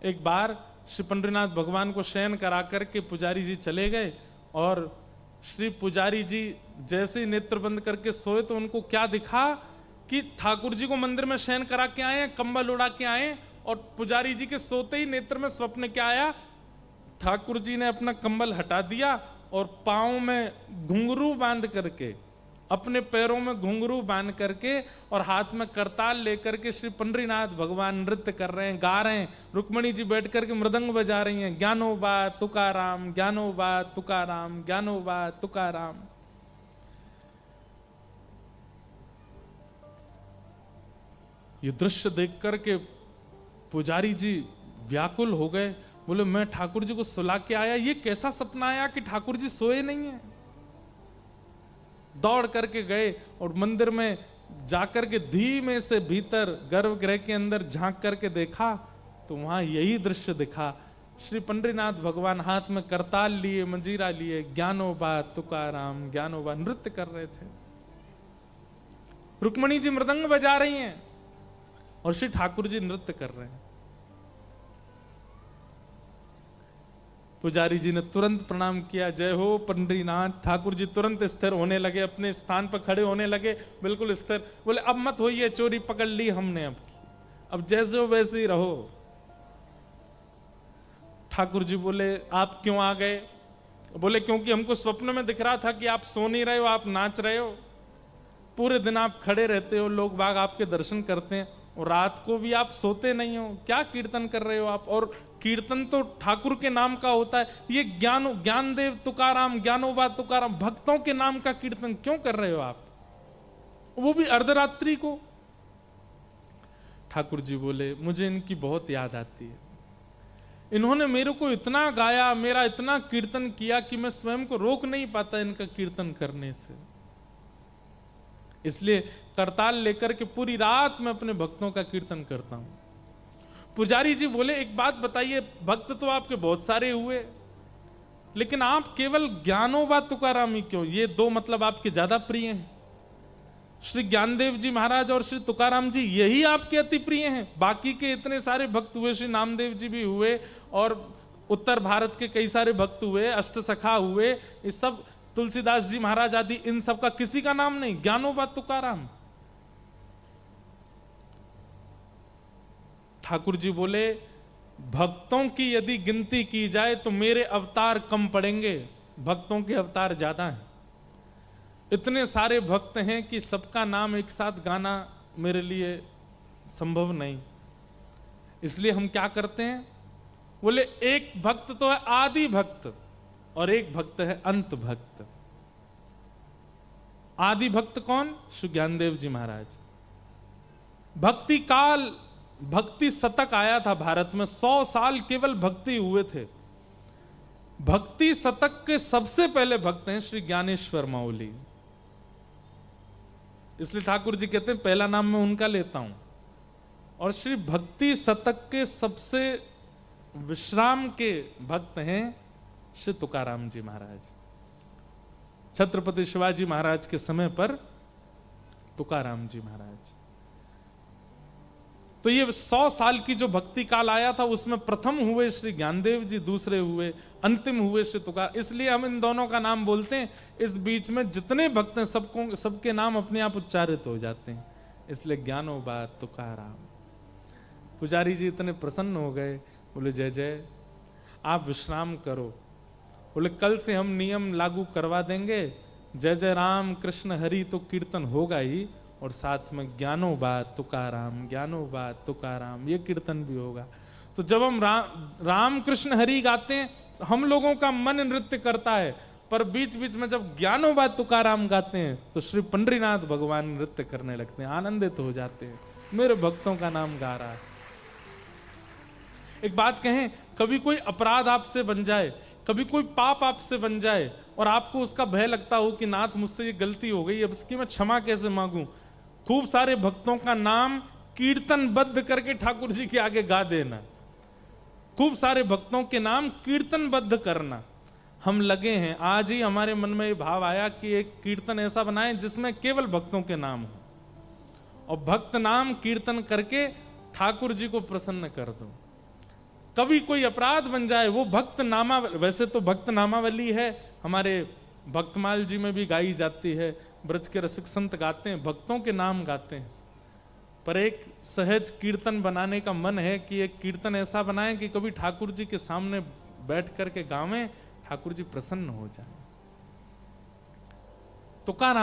एक बार श्री पंडरीनाथ भगवान को शयन करा करके पुजारी जी चले गए और श्री पुजारी जी जैसे ही नेत्र बंद करके सोए तो उनको क्या दिखा कि ठाकुर जी को मंदिर में शयन करा के आए, कंबल उड़ा के आए, और पुजारी जी के सोते ही नेत्र में स्वप्न क्या आया, ठाकुर जी ने अपना कंबल हटा दिया और पांव में घुंघरू बांध करके, अपने पैरों में घुंघरू बांध करके और हाथ में करताल लेकर के श्री पंडरीनाथ भगवान नृत्य कर रहे हैं, गा रहे हैं। रुक्मणी जी बैठ करके मृदंग बजा रही हैं, ज्ञानोबा तुकाराम, ज्ञानोबा तुकाराम, ज्ञानोबा तुकाराम। ये दृश्य देख करके पुजारी जी व्याकुल हो गए, बोले मैं ठाकुर जी को सुला के आया, ये कैसा सपना आया कि ठाकुर जी सोए नहीं है। दौड़ करके गए और मंदिर में जाकर के धीमे से भीतर गर्भगृह के अंदर झांक करके देखा तो वहां यही दृश्य दिखा। श्री पंडरीनाथ भगवान हाथ में करताल लिए, मंजीरा लिए, ज्ञानोबा तुकाराम, ज्ञानोबा नृत्य कर रहे थे। रुक्मणी जी मृदंग बजा रही हैं और श्री ठाकुर जी नृत्य कर रहे हैं। पुजारी जी ने तुरंत प्रणाम किया, जय हो पंडरीनाथ। ठाकुर जी तुरंत स्थिर होने लगे, अपने स्थान पर खड़े होने लगे, बिल्कुल स्थिर। बोले अब मत होइए, चोरी पकड़ ली हमने, अब जैसे हो वैसे ही रहो। ठाकुर जी बोले आप क्यों आ गए? बोले क्योंकि हमको स्वप्न में दिख रहा था कि आप सो नहीं रहे हो, आप नाच रहे हो, पूरे दिन आप खड़े रहते हो, लोग बाग आपके दर्शन करते हैं, और रात को भी आप सोते नहीं हो, क्या कीर्तन कर रहे हो आप? और कीर्तन तो ठाकुर के नाम का होता है, ये ज्ञानदेव तुकाराम, ज्ञानोबा तुकाराम, भक्तों के नाम का कीर्तन क्यों कर रहे हो आप, वो भी अर्धरात्रि को? ठाकुर जी बोले मुझे इनकी बहुत याद आती है, इन्होंने मेरे को इतना गाया, मेरा इतना कीर्तन किया कि मैं स्वयं को रोक नहीं पाता इनका कीर्तन करने से, इसलिए करताल लेकर के पूरी रात में अपने भक्तों का कीर्तन करता हूं। पुजारी जी बोले एक बात बताइए, भक्त तो आपके बहुत सारे हुए, लेकिन आप केवल ज्ञानोबा तुकाराम ही क्यों? ये दो मतलब आपके ज्यादा प्रिय हैं। श्री ज्ञानदेव जी महाराज और श्री तुकाराम जी यही आपके अति प्रिय हैं। बाकी के इतने सारे भक्त हुए, श्री नामदेव जी भी हुए और उत्तर भारत के कई सारे भक्त हुए, अष्टसखा हुए, ये सब तुलसीदास जी महाराज आदि, इन सब का किसी का नाम नहीं, ज्ञानोबा तुकाराम। ठाकुर जी बोले भक्तों की यदि गिनती की जाए तो मेरे अवतार कम पड़ेंगे, भक्तों के अवतार ज्यादा हैं। इतने सारे भक्त हैं कि सबका नाम एक साथ गाना मेरे लिए संभव नहीं, इसलिए हम क्या करते हैं, बोले एक भक्त तो है आदि भक्त और एक भक्त है अंत भक्त। आदि भक्त कौन? श्री ज्ञानदेव जी महाराज। भक्ति काल, भक्ति शतक आया था भारत में, 100 साल केवल भक्ति हुए थे। भक्ति शतक के सबसे पहले भक्त हैं श्री ज्ञानेश्वर माउली, इसलिए ठाकुर जी कहते हैं पहला नाम मैं उनका लेता हूं। और श्री भक्ति शतक के सबसे विश्राम के भक्त हैं श्री तुकाराम जी महाराज। छत्रपति शिवाजी महाराज के समय पर तुकाराम जी महाराज। तो ये 100 साल की जो भक्ति काल आया था उसमें प्रथम हुए श्री ज्ञानदेव जी, दूसरे हुए, अंतिम हुए श्री तुकार। इसलिए हम इन दोनों का नाम बोलते हैं। इस बीच में जितने भक्त हैं सबको, सबके नाम अपने आप उच्चारित हो जाते हैं, इसलिए ज्ञानोबा तुकाराम। पुजारी जी इतने प्रसन्न हो गए, बोले जय जय, आप विश्राम करो। बोले कल से हम नियम लागू करवा देंगे, जय जय राम कृष्ण हरि तो कीर्तन होगा ही, और साथ में ज्ञानोबा तुकाराम, ज्ञानोबा तुकाराम ये कीर्तन भी होगा। तो जब हम राम कृष्ण हरि गाते हैं तो हम लोगों का मन नृत्य करता है, पर बीच बीच में जब ज्ञानोबा तुकाराम गाते हैं तो श्री पंडरीनाथ भगवान नृत्य करने लगते हैं, आनंदित हो जाते हैं, मेरे भक्तों का नाम गा रहा है। एक बात कहें, कभी कोई अपराध आपसे बन जाए, कभी कोई पाप आपसे बन जाए और आपको उसका भय लगता हो कि नाथ मुझसे ये गलती हो गई, अब इसकी मैं क्षमा कैसे मांगूं, खूब सारे भक्तों का नाम कीर्तनबद्ध करके ठाकुर जी के आगे गा देना। खूब सारे भक्तों के नाम कीर्तनबद्ध करना। हम लगे हैं, आज ही हमारे मन में ये भाव आया कि एक कीर्तन ऐसा बनाएं जिसमें केवल भक्तों के नाम हो और भक्त नाम कीर्तन करके ठाकुर जी को प्रसन्न कर दो। कभी कोई अपराध बन जाए, वो भक्त नामा, वैसे तो भक्त नामावली है हमारे भक्तमाल जी में भी गाई जाती है, ब्रज के रसिक संत गाते हैं, भक्तों के नाम गाते हैं, पर एक सहज कीर्तन बनाने का मन है कि एक कीर्तन ऐसा बनाएं कि कभी ठाकुर जी के सामने बैठ करके गावें, ठाकुर जी प्रसन्न हो जाए। तुकाराम